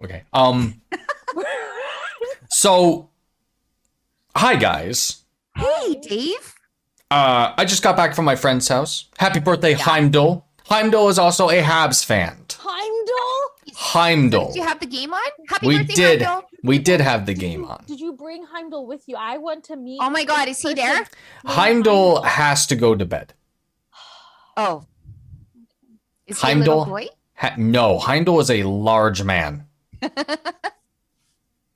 Okay. So, hi guys. Hey, Dave. I just got back from my friend's house. Happy birthday, Heimdall. Heimdall is also a Habs fan. Heimdall. Did you have the game on? Happy We birthday, did. Heimdall. We did have the game on. Did you bring Heimdall with you? I want to meet. Oh my God, is he there? Heimdall has to go to bed. Oh. Is he a Heimdall? little boy? No, Heimdall is a large man.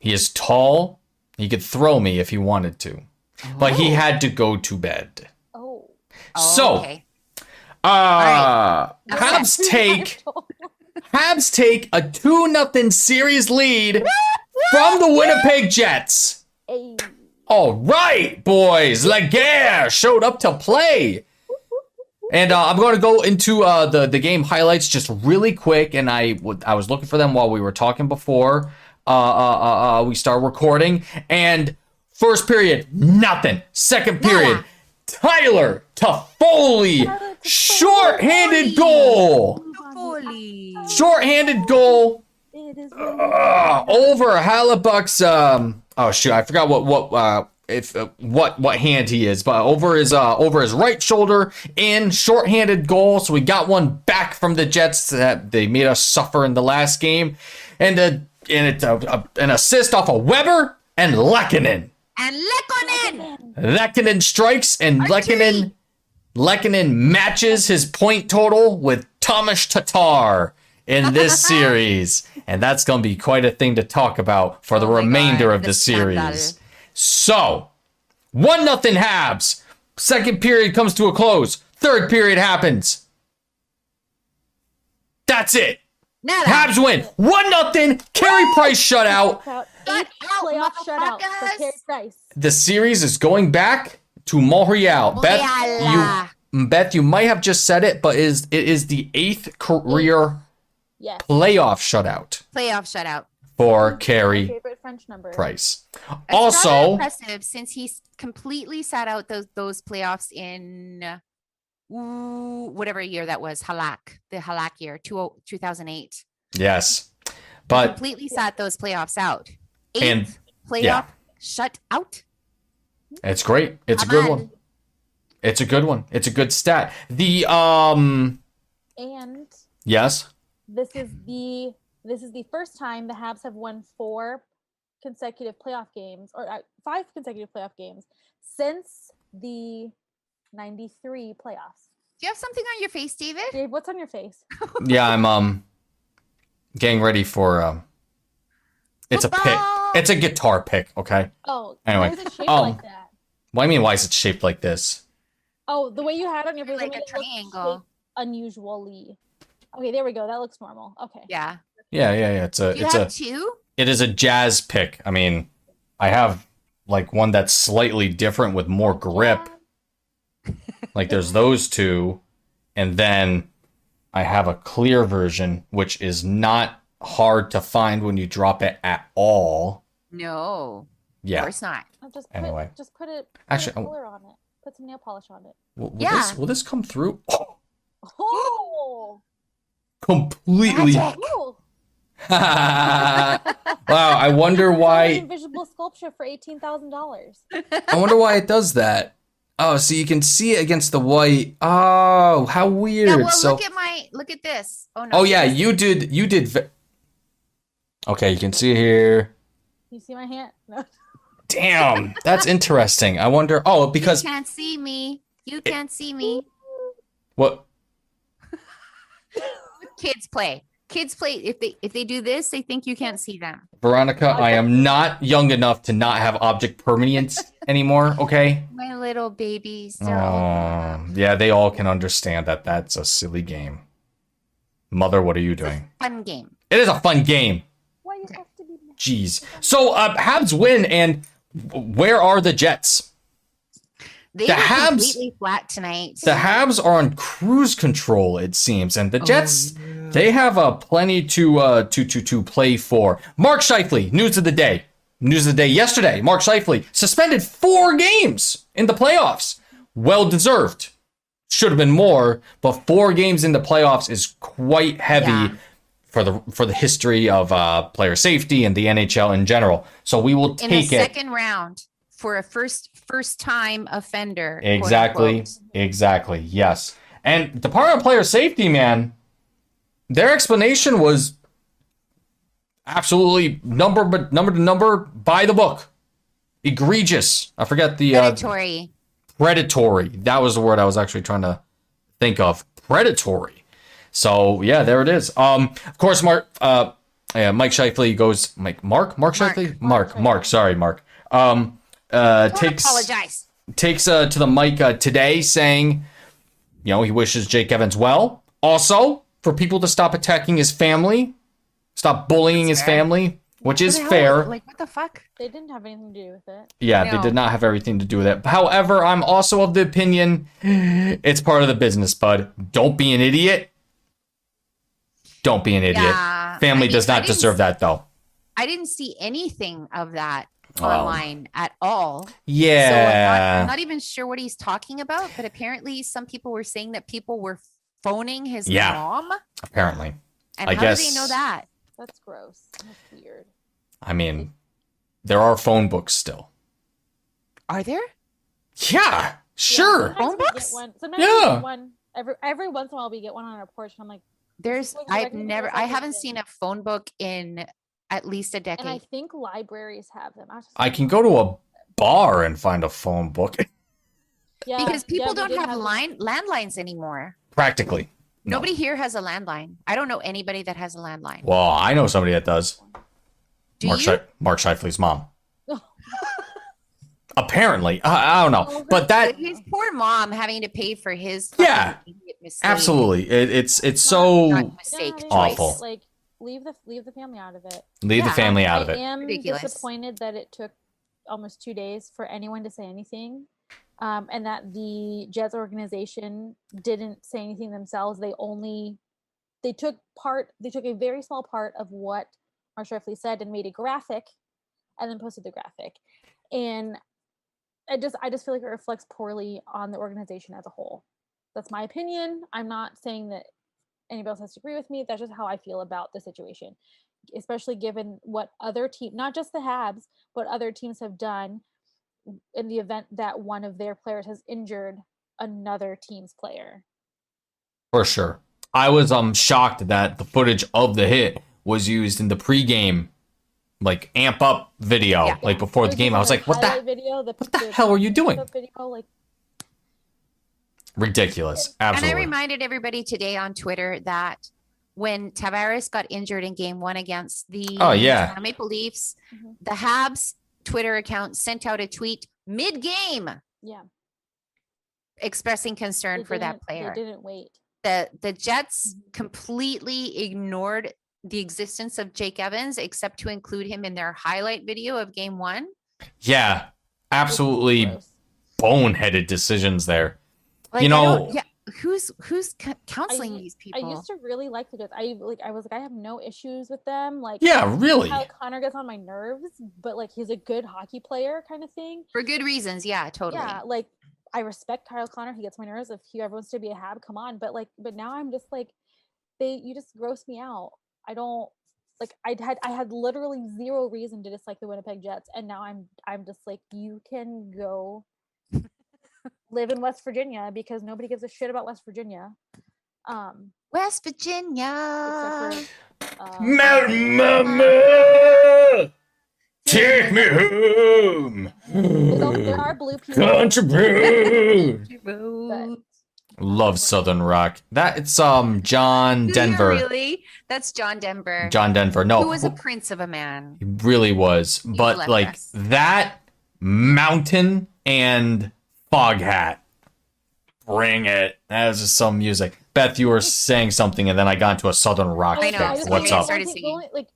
He is tall. He could throw me if he wanted to. But he had to go to bed. Oh. So, okay. Habs Okay. take a 2-0 series lead from the Winnipeg Jets. Hey. All right, boys. Laguerre showed up to play. And I'm going to go into the game highlights just really quick. And I was looking for them while we were talking before we start recording. And first period, nothing. Second period, Tyler Toffoli, short-handed goal. Short-handed goal It is over Hallebuck's. Oh shoot, I forgot what hand he is, but over his right shoulder in short-handed goal. So we got one back from the Jets that they made us suffer in the last game, and it's an assist off of Weber and Lehkonen. And Lekkonen! Lehkonen strikes, and Lehkonen matches his point total with Tomas Tatar in this series. And that's going to be quite a thing to talk about for the remainder of the series. So, 1-0 Habs. Second period comes to a close. Third period happens. That's it. Nada. Habs win. 1-0. Carey Price shutout. eighth playoff shutout for motherfuckers. Carey Price. The series is going back to Montreal. Beth, you might have just said it, but it is the 8th career Yes. playoff shutout Playoff shutout. for My Carey favorite French number. Price. It's rather Also, impressive since he's completely sat out those playoffs in whatever year that was, the Halak year, 2008. yes, but Completely sat those playoffs out. And- Eighth playoff yeah. shut out. it's great. It's a Come good on. one. It's a good one. It's a good stat. The And yes. this is the first time the Habs have won 5 consecutive playoff games since the 93 playoffs. Do you have something on your face, David? Dave, what's on your face? Yeah, I'm getting ready for it's a pick. Football. It's a guitar pick, okay? Oh, Anyway, why is it shaped um, like that? What do you mean why is it shaped like this? Oh, the way you had it on your face, Like it a looks triangle. shaped unusually. Okay, there we go. That looks normal. Okay. Yeah. Yeah. You have two? It is a jazz pick. I mean, I have like one that's slightly different with more grip. Like there's those two, and then I have a clear version, which is not hard to find when you drop it at all. No. Of Yeah. course not. I'll just Anyway. put a Actually, color on it. Put some nail polish on it. Yeah. Will this come through? Oh, Completely. Magic. cool. Wow. I wonder why. Invisible sculpture for $18,000. I wonder why it does that. Oh, so you can see it against the white. Oh, how weird. Yeah, well, So, look at this. Oh no. oh yeah, you did. Okay, you can see here. You see my hand? No. Damn, that's interesting. I wonder. Oh, because you can't see me. You can't see me. what? Kids play. If they do this, they think you can't see them. Veronica, I am not young enough to not have object permanence anymore. Okay. My little babies. Yeah, they all can understand that that's a silly game. Mother, what are you doing? Fun game. It is a fun game. Why you have to be mad? Jeez. So, Habs win, and where are the Jets? They The were Habs- completely flat tonight. The Habs are on cruise control, it seems, and the Jets, they have plenty to play for. Mark Scheifele, news of the day. News of the day yesterday. Mark Scheifele suspended 4 games in the playoffs. Well deserved. Should have been more, but 4 games in the playoffs is quite heavy Yeah. for the history of player safety and the NHL in general. So we will In the take it. second round for a first time offender. quote Exactly. unquote. Exactly. Yes. And Department of Player Safety, man, their explanation was absolutely number to number by the book. Egregious. I forget the predatory. That was the word I was actually trying to think of. Predatory. So yeah, there it is. Of course, Mike Scheifele goes. Mark Scheifele. Mark. Sorry, Mark. Apologize. Takes to the mic today, saying, he wishes Jake Evans well. Also, for people to stop attacking his family, stop bullying his family, which is fair. Like, what the fuck? They didn't have anything to do with it. Yeah, they did not have everything to do with it. However, I'm also of the opinion it's part of the business, bud. Don't be an idiot. Don't be an idiot. Yeah, Family does not deserve that, though. I didn't see anything of that online at all. Yeah. So I'm not even sure what he's talking about, but apparently some people were saying that people were phoning his mom. Apparently. And I how guess, do they know that? That's gross. That's weird. I mean, there are phone books still. Are there? Yeah, sure. Yeah, Phone books? Sometimes we get one. Every once in a while we get one on our porch. And I'm like, I haven't seen a phone book in at least a decade. and I think libraries have them. I can go to a bar and find a phone book. Yeah, because people don't did have them. landlines anymore. Practically. No. Nobody here has a landline. I don't know anybody that has a landline. Well, I know somebody that does. Do Mark you? Mark Scheifele's mom. Apparently. I don't know. But that... His poor mom having to pay for his mistake. Absolutely. It's so mistake awful. Like, leave the family out of it. Leave the family out of it. I am Ridiculous. disappointed that it took almost 2 days for anyone to say anything. And that the Jets organization didn't say anything themselves. They took a very small part of what Mark Scheifele said and made a graphic and then posted the graphic. And I just feel like it reflects poorly on the organization as a whole. That's my opinion. I'm not saying that anybody else has to agree with me. That's just how I feel about the situation, especially given what other team, not just the Habs, but other teams have done in the event that one of their players has injured another team's player. For sure. I was shocked that the footage of the hit was used in the pregame amp up video before the game. I was like, what the hell are you doing? Video, ridiculous. Absolutely. And I reminded everybody today on Twitter that when Tavares got injured in game 1 against the Maple Leafs, the Habs Twitter account sent out a tweet mid-game expressing concern for that player. They didn't wait. The Jets completely ignored the existence of Jake Evans except to include him in their highlight video of game 1. Yeah, absolutely boneheaded decisions there. Who's counseling these people? I used to really like the Jets. I have no issues with them. Really. Kyle Connor gets on my nerves, but he's a good hockey player, kind of thing. For good reasons, yeah, totally. Yeah, I respect Kyle Connor. He gets my nerves. If he ever wants to be a Hab, come on. But now I'm just you just gross me out. I don't I had literally zero reason to dislike the Winnipeg Jets, and now I'm just you can go live in West Virginia because nobody gives a shit about West Virginia. West Virginia. Mountain Mama, take me home. There are blue people. Country road. Love Southern rock. It's John Denver. Really? That's John Denver. John Denver. No. Who was a prince of a man. He really was. But that mountain and fog hat. Bring it. That was just some music. Beth, you were saying something and then I got into a Southern rock I know. thing. What's up?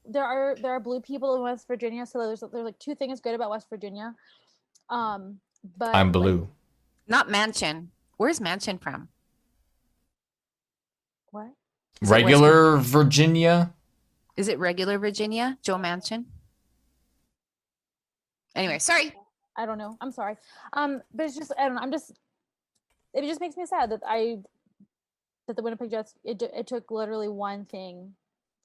There are blue people in West Virginia, so there's 2 things good about West Virginia. But I'm blue. Not Manchin. Where's Manchin from? What? Regular Virginia? Is it regular Virginia? Joe Manchin? Anyway, sorry. I don't know. I'm sorry. But it's just I don't know. It just makes me sad that the Winnipeg Jets it took literally one thing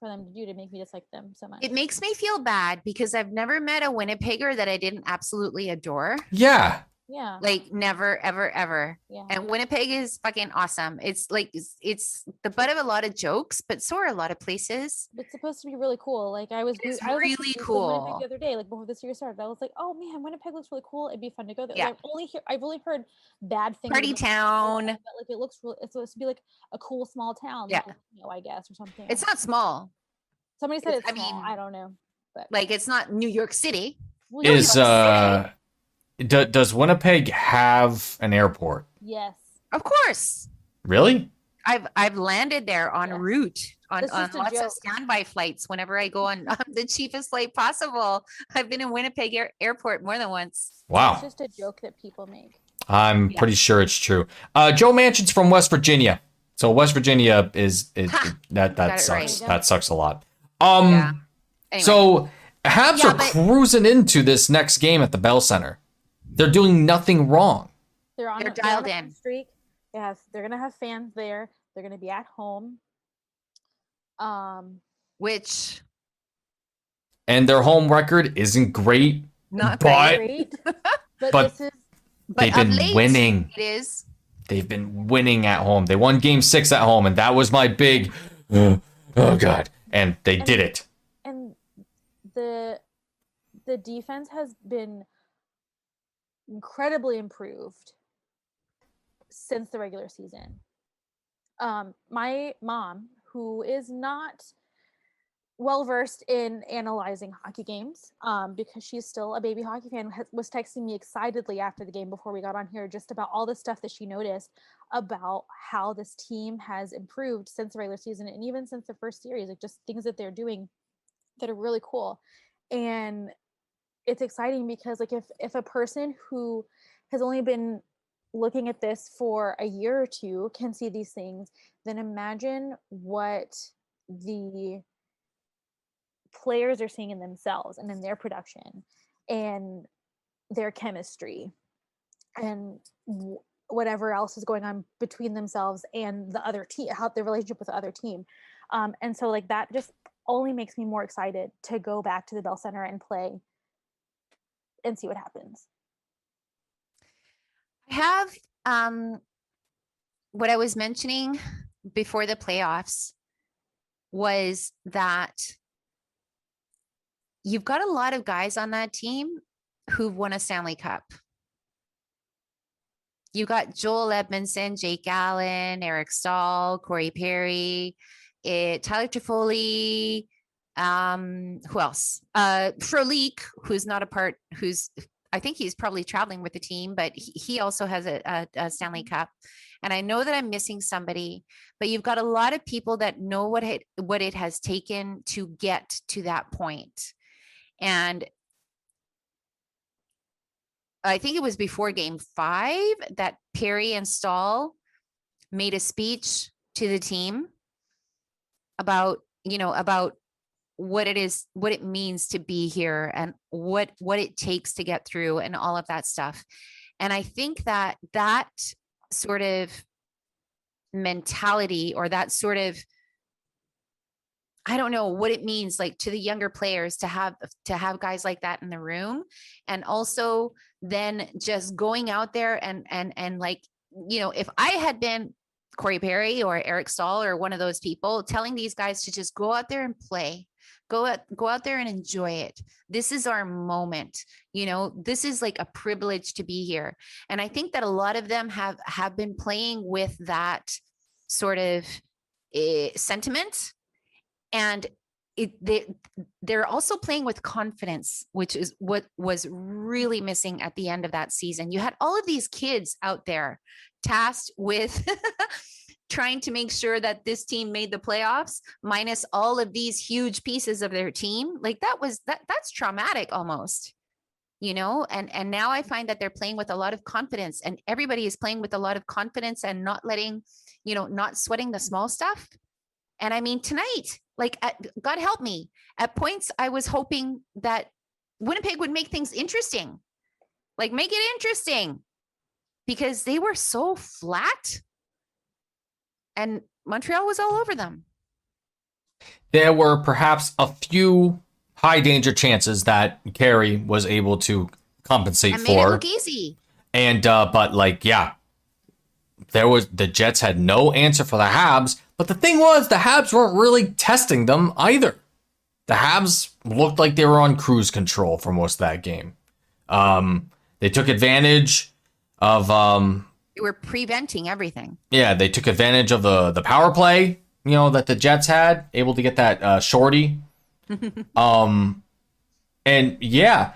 for them to do to make me dislike them so much. It makes me feel bad because I've never met a Winnipegger that I didn't absolutely adore. Yeah. Yeah. Like never, ever, ever. Yeah. And Winnipeg is fucking awesome. It's like, it's the butt of a lot of jokes, but so are a lot of places. It's supposed to be really cool. Like I was It's I was really actually in cool. Winnipeg the other day, like before this year started. I was like, oh man, Winnipeg looks really cool. It'd be fun to go there. Yeah. Like, I've only heard bad things. Party about town. But like it looks real. It's supposed to be like a cool small town. Yeah. Like, you know, I guess, or something. It's not small. Somebody said it's I small. mean, I don't know. But like it's not New York City. Well, Is does Winnipeg have an airport? yes. Of course. Really? I've landed there en route on That's just a lots of joke. standby flights whenever I go on the cheapest flight possible. I've been in Winnipeg airport more than once. It's Wow. just a joke that people make. I'm pretty sure it's true. Joe Manchin's from West Virginia. So West Virginia is that sucks. right. That sucks a lot. Yeah. Anyway. So Habs Yeah, are cruising into this next game at the Bell Center. They're doing nothing wrong. They're dialed on a in. streak. They're gonna have fans there. They're gonna be at home. Which And their home record isn't great. not But- great. Great. But But this is they've of been late, winning. It is. They've been winning at home. They won game 6 at home, and that was my big, oh God. And they did it. and the defense has been incredibly improved since the regular season. My mom, who is not well versed in analyzing hockey games, because she's still a baby hockey fan, was texting me excitedly after the game before we got on here, just about all the stuff that she noticed about how this team has improved since the regular season and even since the first series, like just things that they're doing that are really cool. And it's exciting because like if a person who has only been looking at this for a year or two can see these things, then imagine what the players are seeing in themselves and in their production and their chemistry and whatever else is going on between themselves and the other team, how their relationship with the other team. And so like that just only makes me more excited to go back to the Bell Center and play and see what happens. I have what I was mentioning before the playoffs was that you've got a lot of guys on that team who've won a Stanley Cup. You got Joel Edmondson, Jake Allen, Eric Stahl, Corey Perry, Tyler Toffoli. Who else? Frolik, who's not a part, I think he's probably traveling with the team, but he also has a Stanley Cup. And I know that I'm missing somebody, but you've got a lot of people that know what it has taken to get to that point. And I think it was before game 5 that Perry and Stahl made a speech to the team about what it is, what it means to be here and what it takes to get through and all of that stuff. And I think that sort of mentality, or that sort of, I don't know what it means, like to the younger players to have guys like that in the room. And also then just going out there and like, if I had been Corey Perry or Eric Stahl or one of those people, telling these guys to just go out there and play, go out there and enjoy it. This is our moment. This is like a privilege to be here. And I think that a lot of them have been playing with that sort of sentiment. And they're also playing with confidence, which is what was really missing at the end of that season. You had all of these kids out there tasked with trying to make sure that this team made the playoffs, minus all of these huge pieces of their team. Like that's traumatic almost, and now I find that they're playing with a lot of confidence, and everybody is playing with a lot of confidence and not letting, not sweating the small stuff. And I mean, tonight, like, God help me, at points I was hoping that Winnipeg would make things interesting, like make it interesting, because they were so flat and Montreal was all over them. There were perhaps a few high danger chances that Carey was able to compensate and for. made it look easy. And but like, yeah, the Jets had no answer for the Habs. But the thing was, the Habs weren't really testing them either. The Habs looked like they were on cruise control for most of that game. They took advantage of They were preventing everything. yeah, they took advantage of the power play, that the Jets had, able to get that shorty. And yeah,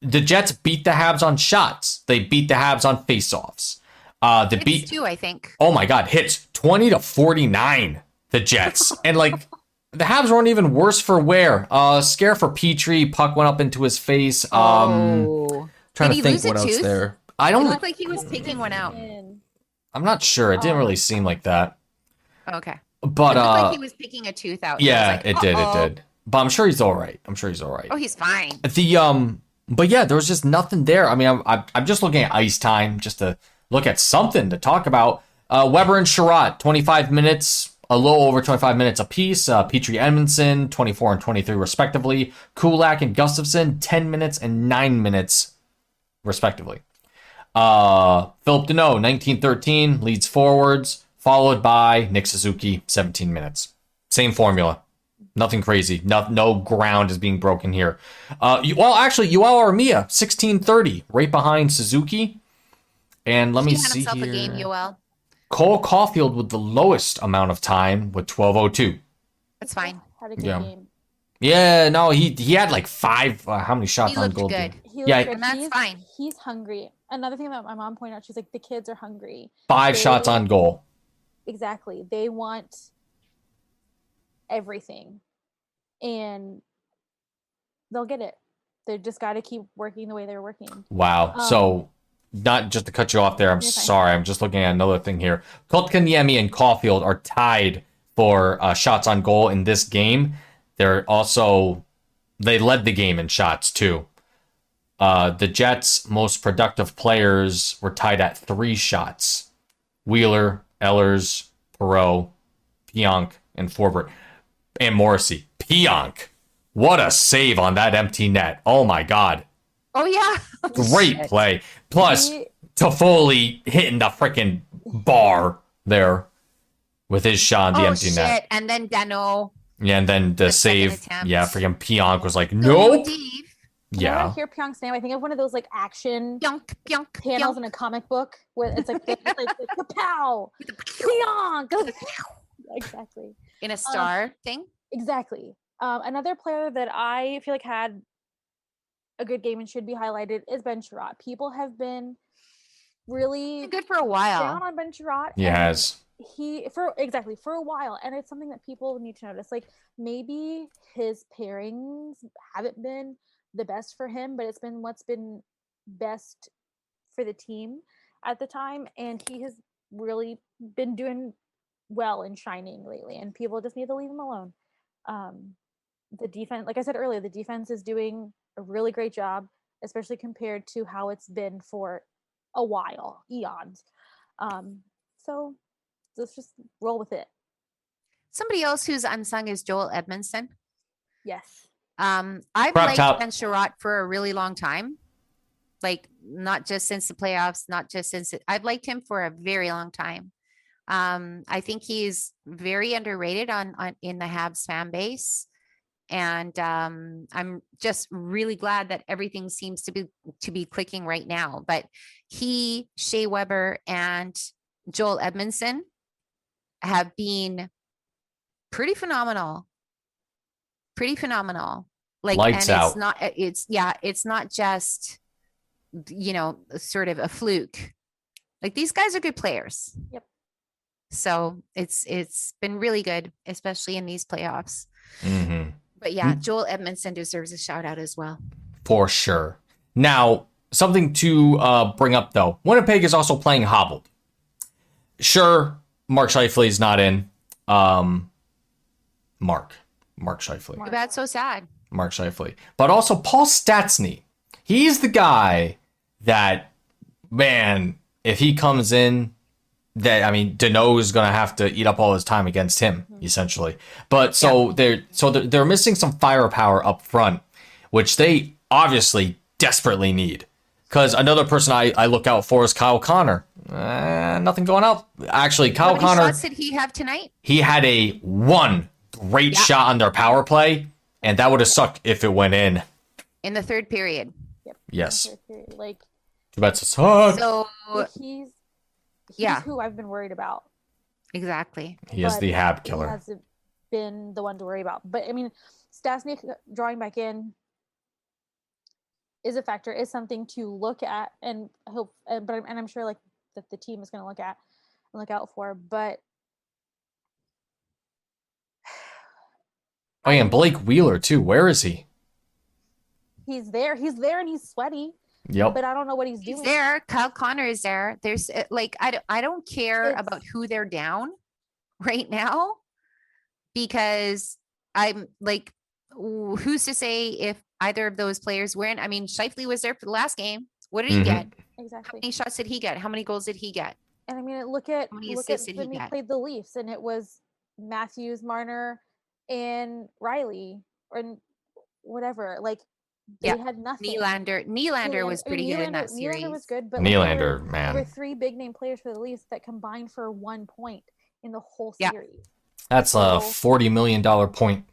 the Jets beat the Habs on shots. They beat the Habs on faceoffs. They beat too, I think. Oh my God, hits 20-49. The Jets and like the Habs weren't even worse for wear. Scare for Petrie, puck went up into his face. Trying Did to he think lose a what else tooth? there. It looked like he was taking one out. I'm not sure. It didn't really seem like that. Okay. But it looked like he was picking a tooth out. yeah, Like, it did. But I'm sure he's all right. Oh, he's fine. But yeah, there was just nothing there. I mean, I'm just looking at ice time just to look at something to talk about. Weber and Sherratt, 25 minutes, a little over 25 minutes apiece. Petrie Edmondson, 24 and 23 respectively. Kulak and Gustafsson, 10 minutes and 9 minutes respectively. Philip Deneau, 19-13, leads forwards, followed by Nick Suzuki, 17 minutes. Same formula. Nothing crazy. No ground is being broken here. Actually, Yoel Armia, 16-30, right behind Suzuki. And let me see here. A game, Yoel. Cole Caulfield with the lowest amount of time with 12:02. That's fine. Had a good game. Yeah, no, he had like 5. How many shots on goal? Good. He looked yeah, good. And that's fine. He's hungry. Another thing that my mom pointed out, she's like, the kids are hungry. 5 shots on goal. Exactly. They want everything, and they'll get it. They just got to keep working the way they're working. Wow. So, not just to cut you off there, I'm sorry. I'm just looking at another thing here. Kotkaniemi and Caulfield are tied for shots on goal in this game. They led the game in shots too. The Jets' most productive players were tied at 3 shots. Wheeler, Ehlers, Perreault, Pionk, and Forbert. And Morrissey. Pionk. What a save on that empty net. Oh my God. Oh, yeah. Great play. Plus, Toffoli hitting the freaking bar there with his shot on the empty net. And then Dano. Yeah, and then the save. Yeah, freaking Pionk was like, nope. Yeah. When I hear Pionk's name, I think of one of those like action panels in a comic book where it's like kapow, Pionk. Exactly. In a star thing. Exactly. Another player that I feel like had a good game and should be highlighted is Ben Sherratt. People have been really good for a while down on Ben Sherratt. He has. For a while, and it's something that people need to notice. Like maybe his pairings haven't been the best for him, but it's been what's been best for the team at the time, and he has really been doing well and shining lately, and people just need to leave him alone. The defense, like I said earlier, the defense is doing a really great job, especially compared to how it's been for a while, eons. So let's just roll with it. Somebody else who's unsung is Joel Edmondson. Yes. I've liked Ben Sherratt for a really long time. Like not just since the playoffs, I've liked him for a very long time. I think he's very underrated in the Habs fan base. And I'm just really glad that everything seems to be clicking right now. But Shea Weber, and Joel Edmondson have been pretty phenomenal. Like, lights out. It's not just, sort of a fluke. Like these guys are good players. Yep. So it's been really good, especially in these playoffs. Mm-hmm. But yeah, Joel Edmondson deserves a shout out as well. For sure. Now, something to bring up though. Winnipeg is also playing hobbled. Sure, Mark Scheifele's not in. Mark Scheifele. Too bad, so sad. Mark Scheifele. But also Paul Stastny. He's the guy that, man, if he comes in, that, I mean, Deneau is going to have to eat up all his time against him, essentially. But so they're missing some firepower up front, which they obviously desperately need. Because another person I look out for is Kyle Connor. Nothing going out. Actually, Kyle Connor. How many shots did he have tonight? He had a one great shot on their power play, and that would have sucked if it went in. In the third period. Yep. Yes. Third period. Like, too bad to suck. So he's who I've been worried about. Exactly. He is the Hab killer. He hasn't been the one to worry about. But I mean, Stastny drawing back in is a factor, is something to look at, and hope. But I'm sure like that the team is going to look at and look out for. But oh yeah, and Blake Wheeler too. Where is he? He's there, and he's sweaty. Yep. But I don't know what he's doing. He's there. Kyle Connor is there. There's like I don't care about who they're down right now, because I'm like, who's to say if either of those players were in? I mean, Scheifele was there for the last game. What did he get? Exactly. How many shots did he get? How many goals did he get? And I mean, look at when he played the Leafs, and it was Matthews, Marner, and Riley, or whatever. Like, they had nothing. Nylander was pretty good in that series. Nylander was good, but Nylander, there were three big name players for the Leafs that combined for 1 point in the whole series. That's a $40 million point.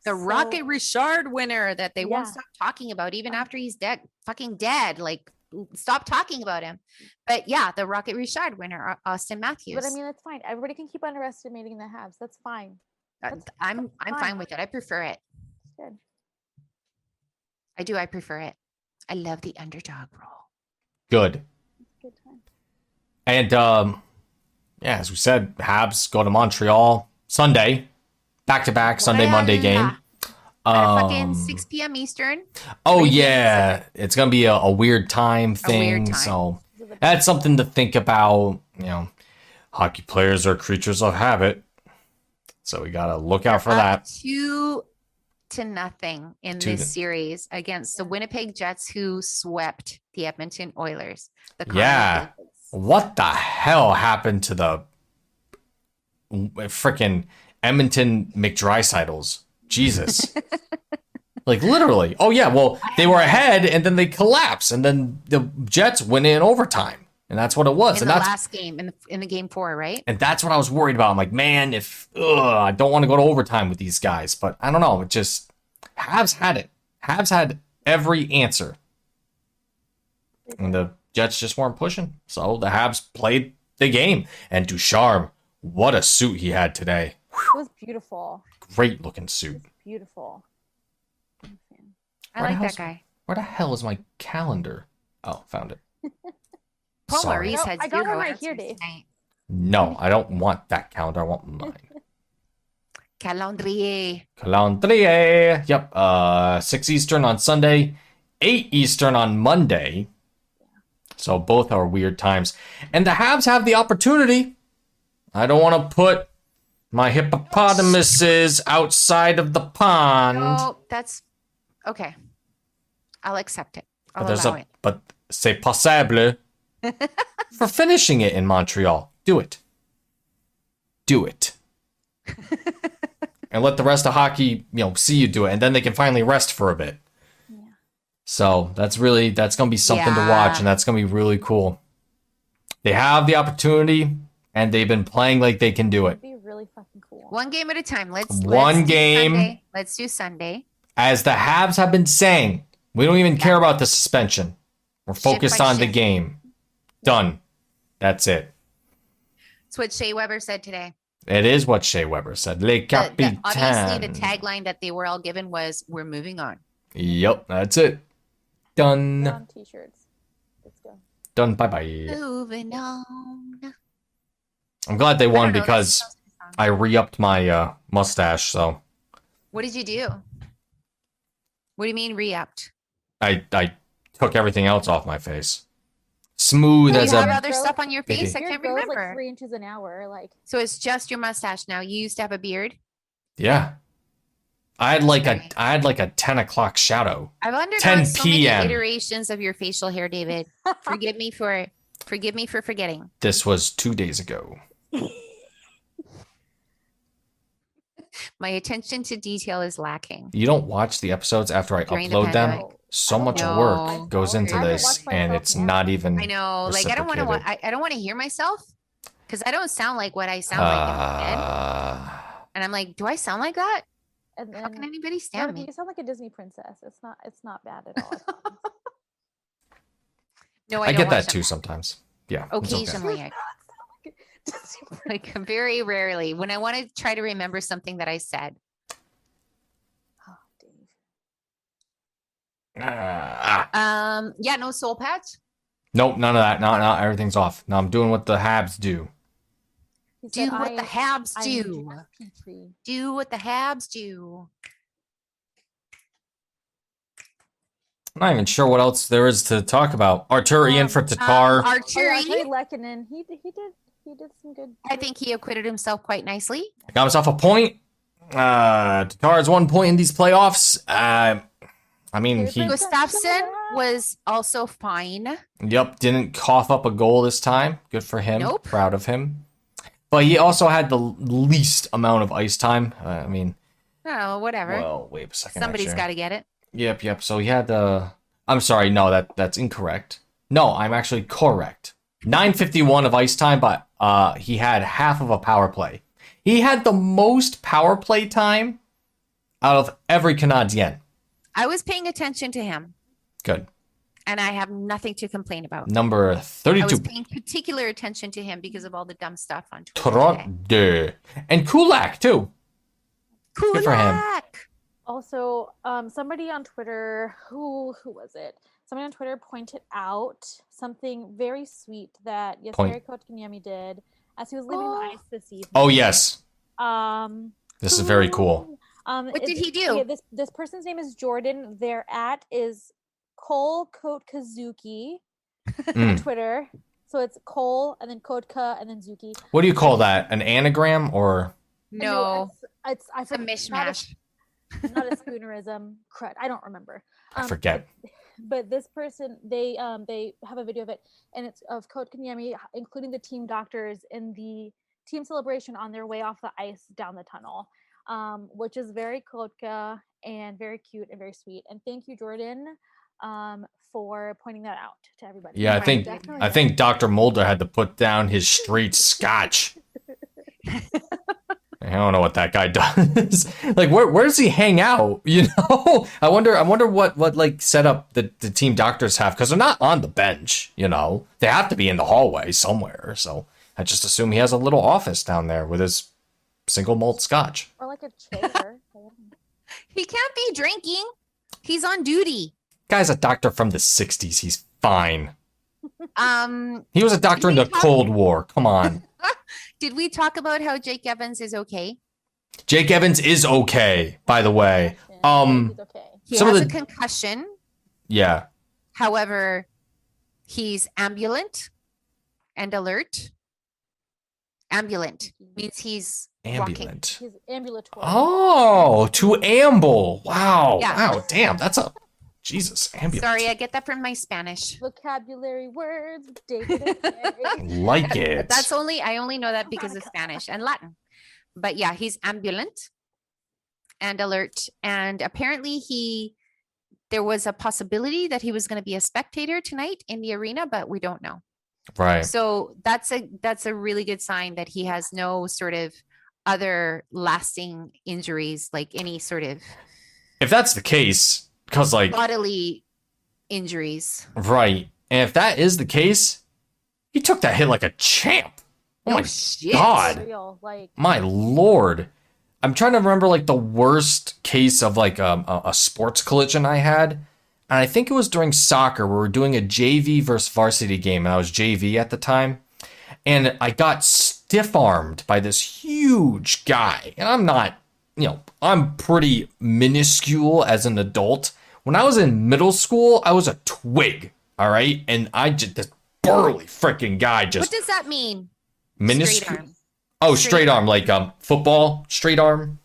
The Rocket Richard winner that they won't stop talking about, even after he's fucking dead. Like, stop talking about him. But yeah, the Rocket Richard winner, Austin Matthews. But I mean, that's fine. Everybody can keep underestimating the Habs. That's fine. I'm fine with it. I prefer it. Good. I do. I prefer it. I love the underdog role. Good. Good time. And as we said, Habs go to Montreal Sunday, back-to-back Sunday Monday game. Fucking 6 p.m. Eastern. Oh yeah, it's gonna be a weird time thing. So that's something to think about. You know, hockey players are creatures of habit, so we gotta look out for that. 2-0 in this series against the Winnipeg Jets, who swept the Edmonton Oilers. What the hell happened to the freaking Edmonton McDrysidles? Jesus. Like, literally. Oh yeah, well, they were ahead and then they collapsed, and then the Jets went in overtime. And that's what it was. In the last game, in the game 4, right? And that's what I was worried about. I'm like, man, I don't want to go to overtime with these guys. But I don't know. It just, Habs had it. Habs had every answer. And the Jets just weren't pushing. So the Habs played the game. And Ducharme, what a suit he had today. It was beautiful. Great looking suit. It was beautiful. I like that guy. Where the hell is my calendar? Oh, found it. Paul Maurice had I got one right here, Dave. No, I don't want that calendar. I want mine. Calendrier. Yep. 6 Eastern on Sunday, 8 Eastern on Monday. So both are weird times. And the Habs have the opportunity. I don't want to put my hippopotamuses outside of the pond. No, that's okay. I'll accept it. I'll allow it. But c'est possible. For finishing it in Montreal. Do it. And let the rest of hockey, see you do it. And then they can finally rest for a bit. Yeah. So that's going to be something to watch. And that's going to be really cool. They have the opportunity and they've been playing like they can do it. It'd be really fucking cool. One game at a time. Let's do Sunday. As the Habs have been saying, we don't even care about the suspension. We're focused on the game. Done. That's it. That's what Shea Weber said today. It is what Shea Weber said. Le Capitaine. Obviously, the tagline that they were all given was, "We're moving on." Yep, that's it. Done. On t-shirts. Let's go. Done. Bye-bye. Moving on. I'm glad they won because I re-upped my mustache, so. What did you do? What do you mean re-upped? I took everything else off my face. Smooth as a... You have other stuff on your face? I can't remember. Like 3 inches an hour. So it's just your mustache now. You used to have a beard? Yeah. I had like a 10 o'clock shadow. I've undergone so many iterations of your facial hair, David. Forgive me for Forgive me for forgetting. This was 2 days ago. My attention to detail is lacking. You don't watch the episodes after I During the upload them? pandemic. So much No. work goes into I haven't this, watched and myself it's now. not even I know. Like, I don't want to. reciprocated. I don't want to hear myself because I don't sound like what I sound like in my head. And I'm like, do I sound like that? And How can then anybody stand you me? sound like a Disney princess. It's not bad at all. I promise. No, I don't get watch that too them. sometimes. Yeah. it's okay. Occasionally, like very rarely, when I want to try to remember something that I said. Oh, Dave. Yeah, no soul patch. Nope, none of that. No, everything's off. No, I'm doing what the Habs do. He Do said, what the Habs I'm do. Jeff Petrie. Do what the Habs do. I'm not even sure what else there is to talk about. Arturian for Tatar. Oh, yeah, Archery. Trey Lehkonen. He did some good. I think he acquitted himself quite nicely. Got himself a point. Tatar has 1 point in these playoffs. I mean, he Gustafsson was also fine. didn't cough up a goal this time. Good for him. Nope. Proud of him. But he also had the least amount of ice time. I mean, Oh, whatever. well, wait a second. Somebody's got to get it. Yep. So he had I'm sorry, no, that's incorrect. No, I'm actually correct. 951 of ice time, but he had half of a power play. He had the most power play time out of every Canadien. I was paying attention to him, Good. and I have nothing to complain about. Number I was 32. paying particular attention to him because of all the dumb stuff on Twitter today. Trotde. And Kulak, too. Good for him. Kulak! Also, somebody on Twitter, who was it? Somebody on Twitter pointed out something very sweet that Jesperi Kotkaniemi did as he was leaving the ice this evening. Oh, yes. This is very cool. What did he do? Okay, this person's name is Jordan. Their @ is Cole Kotkazuki on Twitter. So it's Cole and then Kotka and then Zuki. What do you call that? An anagram or? No, it's a mishmash. Not a spoonerism. Crud. I don't remember. I forget. But this person, they have a video of it, and it's of Kotkaniemi, including the team doctors in the team celebration on their way off the ice down the tunnel, which is very Kotka and very cute and very sweet. And thank you, Jordan, for pointing that out to everybody. Yeah, I think Dr. Mulder had to put down his straight scotch. I don't know what that guy does. Like, where does he hang out? You know, I wonder what like setup the team doctors have, because they're not on the bench. You know, they have to be in the hallway somewhere. So I just assume he has a little office down there with his single malt scotch. Or like a chair. He can't be drinking. He's on duty. Guy's a doctor from the 60s. He's fine. He was a doctor in the Cold War. Come on. Did we talk about how Jake Evans is okay? Jake Evans is okay, by the way. He's okay. He Some has of a concussion. Yeah. However, he's ambulant and alert. Ambulant means he's Ambulant. He's ambulatory. Oh, to amble. Wow. Yeah. Wow, damn. That's a Jesus, ambulant. Sorry, I get that from my Spanish. Vocabulary words. David and Like it. I only know that because of Spanish and Latin. But yeah, he's ambulant and alert. And apparently there was a possibility that he was going to be a spectator tonight in the arena, but we don't know. Right. So that's a really good sign that he has no sort of other lasting injuries, like any sort of If that's the case, because like bodily injuries. Right. And if that is the case, he took that hit like a champ. Oh my shit. God. real, like My Lord. I'm trying to remember like the worst case of like a sports collision I had. And I think it was during soccer where we were doing a JV versus varsity game. And I was JV at the time. And I got stiff-armed by this huge guy. And I'm not, I'm pretty minuscule as an adult. When I was in middle school, I was a twig. All right. And this burly freaking guy just. What does that mean? Minuscule. Straight arm. Oh, straight arm, like football, straight arm.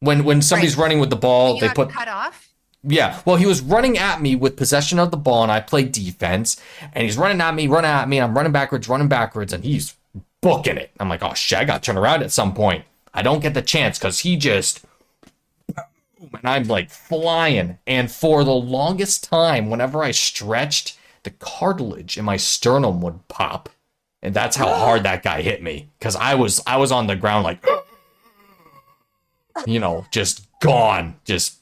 When somebody's running with the ball, You they got put cut off. Yeah, well, he was running at me with possession of the ball, and I played defense, and he's running at me, and I'm running backwards, and he's booking it. I'm like, oh, shit, I got to turn around at some point. I don't get the chance because he just... And I'm like flying. And for the longest time, whenever I stretched, the cartilage in my sternum would pop. And that's how hard that guy hit me. Because I was on the ground like... just gone. Just...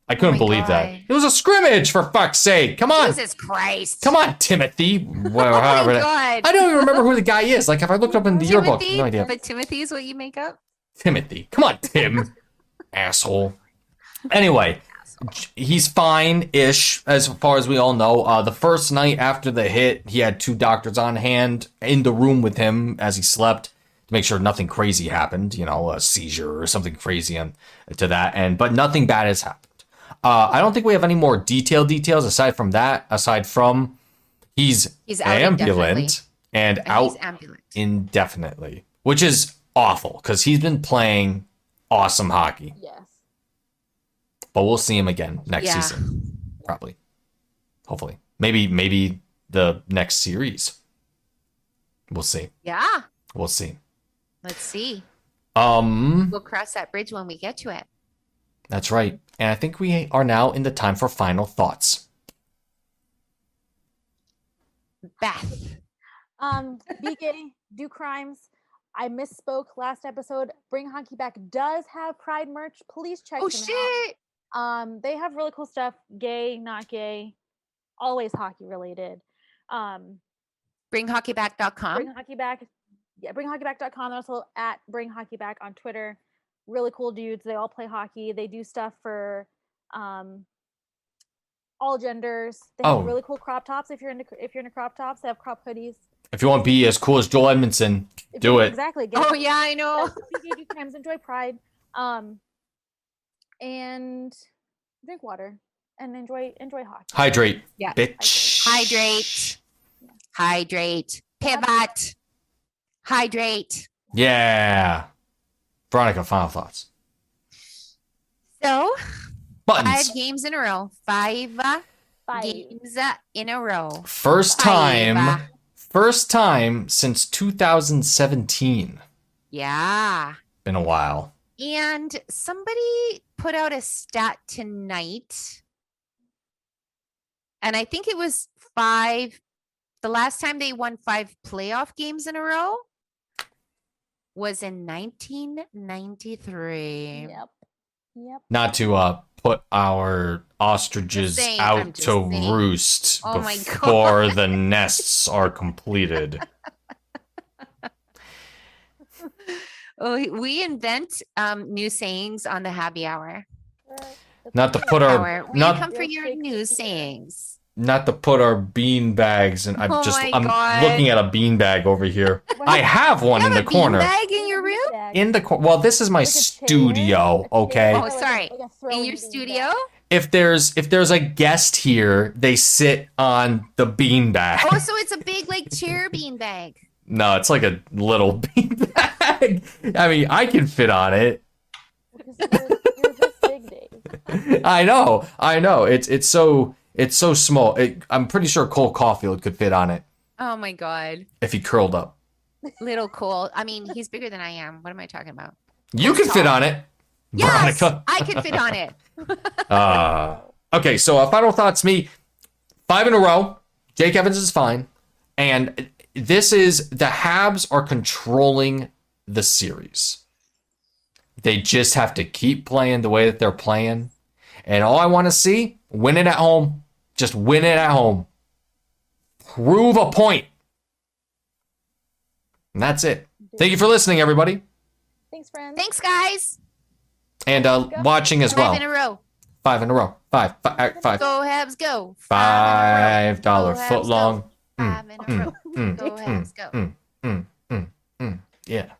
I couldn't believe that. It was a scrimmage, for fuck's sake. Come on. Jesus Christ. Come on, Timothy. Well, oh, my God. I don't even remember who the guy is. Like, if I looked up in the yearbook, no idea. But Timothy is what you make up? Timothy. Come on, Tim. Asshole. Anyway, he's fine-ish, as far as we all know. The first night after the hit, he had 2 doctors on hand in the room with him as he slept to make sure nothing crazy happened, a seizure or something crazy to that. But nothing bad has happened. I don't think we have any more details aside from he's ambulant and out indefinitely, which is awful because he's been playing awesome hockey. Yes. But we'll see him again next season, probably. Hopefully. Maybe the next series. We'll see. Yeah. We'll see. Let's see. We'll cross that bridge when we get to it. That's right. And I think we are now in the time for final thoughts. Beth. Be gay, do crimes. I misspoke last episode. Bring Hockey Back does have Pride merch. Please check them out. They have really cool stuff. Gay, not gay, always hockey related. BringHockeyBack.com. Bring Hockey Back. Yeah, BringHockeyBack.com. They're also at Bring Hockey Back on Twitter. Really cool dudes. They all play hockey. They do stuff for all genders. They have really cool crop tops. If you're into crop tops, they have crop hoodies. If you want to be as cool as Joel Edmondson, do it. Exactly. Yeah, I know. Do crimes, enjoy Pride, and drink water and enjoy hockey. Hydrate, yeah, bitch. Hydrate. Pivot. Hydrate. Yeah. Veronica, final thoughts. So, Buttons. 5 games in a row. 5 games in a row. First time since 2017. Yeah. Been a while. And somebody put out a stat tonight. And I think it was 5. The last time they won 5 playoff games in a row was in 1993. Yep. Not to put our ostriches out to roost before the nests are completed. We invent new sayings on the Happy Hour. Not to put our come for your new sayings. Not to put our bean bags, and I'm looking at a bean bag over here. I have one in the corner. Bean bag in your room? In the well, this is my studio. Okay. Oh, sorry. In your studio? If there's a guest here, they sit on the bean bag. Oh, so it's a big chair bean bag. No, it's like a little bean bag. I mean, I can fit on it. You're this big, Dave. I know. It's so small. I'm pretty sure Cole Caulfield could fit on it. Oh my God. If he curled up. Little Cole. I mean, he's bigger than I am. What am I talking about? You can fit on it. Yes, Veronica. I can fit on it. Okay, so final thoughts, me. 5 in a row. Jake Evans is fine. And this is, the Habs are controlling the series. They just have to keep playing the way that they're playing. And all I want to see, win it at home. Just win it at home. Prove a point. And that's it. Thank you for listening, everybody. Thanks, friends. Thanks, guys. And watching as well. 5 in a row. 5 in a row. 5. Go Habs, go. $5 foot long. Go Habs, go. Yeah.